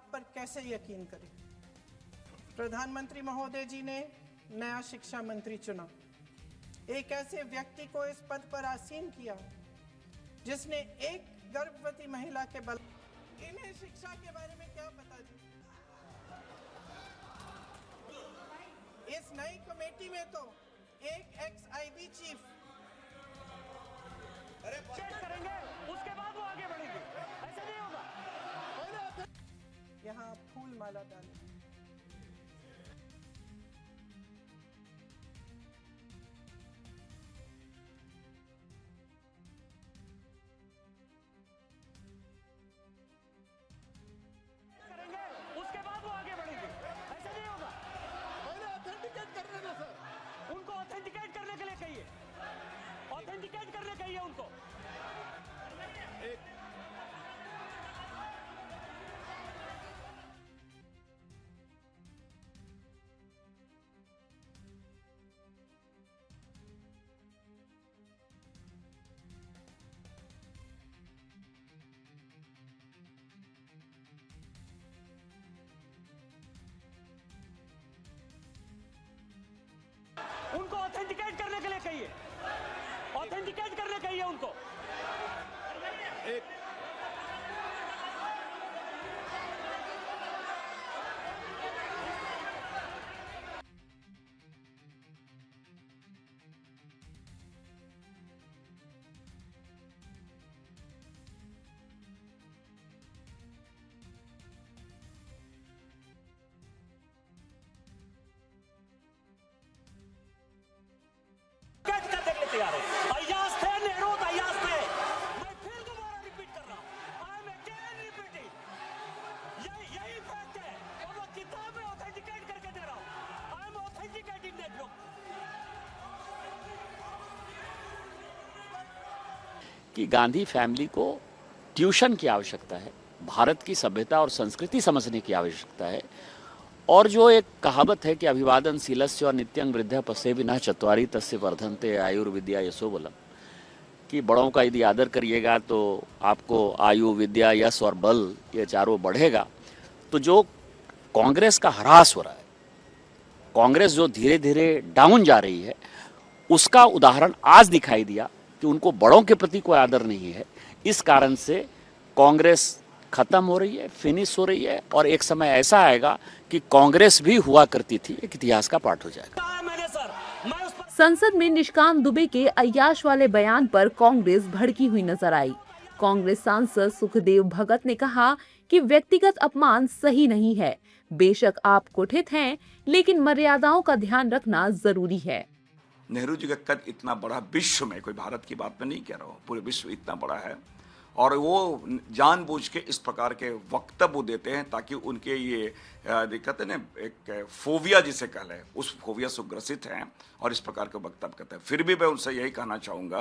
बात पर कैसे यकीन करें। प्रधानमंत्री महोदय जी ने नया शिक्षा मंत्री चुना, एक ऐसे व्यक्ति को इस पद पर आसीन किया जिसने एक गर्भवती महिला के बल। इन्हें शिक्षा के बारे में क्या पता जी। इस नई कमेटी में तो एक एक्स-आईबी चीफ करेंगे, उसके बाद वो आगे बढ़ेंगे, ऐसा नहीं होगा। यहाँ फूल माला डालें। उसके बाद वो आगे बढ़ेंगे, ऐसा नहीं होगा। पहले ऑथेंटिकेट करने दो सर, उनको ऑथेंटिकेट करने के लिए कहिए, ऑथेंटिकेट करने कहिए उनको। उनको ऑथेंटिकेट करने के लिए कहिए, ऑथेंटिकेट करने कहिए उनको। तैयार है। अय्याज थे, नेहरू अय्याज थे। मैं फिर दोबारा रिपीट कर रहा हूं, आई एम अगेन रिपीटिंग। यही फैक्ट है और वो किताब में ऑथेंटिकेट करके दे रहा हूं। I am authenticating that book. कि गांधी फैमिली को ट्यूशन की आवश्यकता है, भारत की सभ्यता और संस्कृति समझने की आवश्यकता है। और जो एक कहावत है कि अभिवादन शीलस्य और नित्यं वृद्धा पश्येभिनः चत्वारि तस्य वर्धन्ते आयुर्विद्या यशोबलम, कि बड़ों का यदि आदर करिएगा तो आपको आयु, विद्या, यश और बल ये चारों बढ़ेगा। तो जो कांग्रेस का ह्रास हो रहा है, कांग्रेस जो धीरे धीरे डाउन जा रही है, उसका उदाहरण आज दिखाई दिया कि उनको बड़ों के प्रति कोई आदर नहीं है। इस कारण से कांग्रेस खत्म हो रही है, फिनिश हो रही है और एक समय ऐसा आएगा कि कांग्रेस भी हुआ करती थी एक इतिहास का पार्ट हो जाएगा। संसद में निष्काम दुबे के अय्याश वाले बयान पर कांग्रेस भड़की हुई नजर आई। कांग्रेस सांसद सुखदेव भगत ने कहा कि व्यक्तिगत अपमान सही नहीं है। बेशक आप कुठित हैं, लेकिन मर्यादाओं का ध्यान रखना जरूरी है। नेहरू जी का कद इतना बड़ा, विश्व में, कोई भारत की बात में नहीं कह रहा हूँ, पूरे विश्व इतना बड़ा है और वो जानबूझ के इस प्रकार के वक्तव्य देते हैं ताकि उनके ये कहते हैं ना, एक फोबिया जिसे कह लें, उस फोबिया से ग्रसित हैं और इस प्रकार के वक्तव्य करते हैं। फिर भी मैं उनसे यही कहना चाहूँगा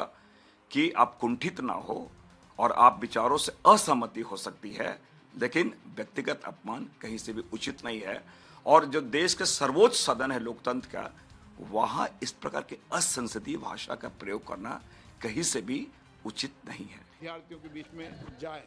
कि आप कुंठित ना हो और आप विचारों से असहमति हो सकती है, लेकिन व्यक्तिगत अपमान कहीं से भी उचित नहीं है। और जो देश के सर्वोच्च सदन है लोकतंत्र का, वहाँ इस प्रकार के असंसदीय भाषा का प्रयोग करना कहीं से भी उचित नहीं है। विद्यार्थियों के बीच में जाए।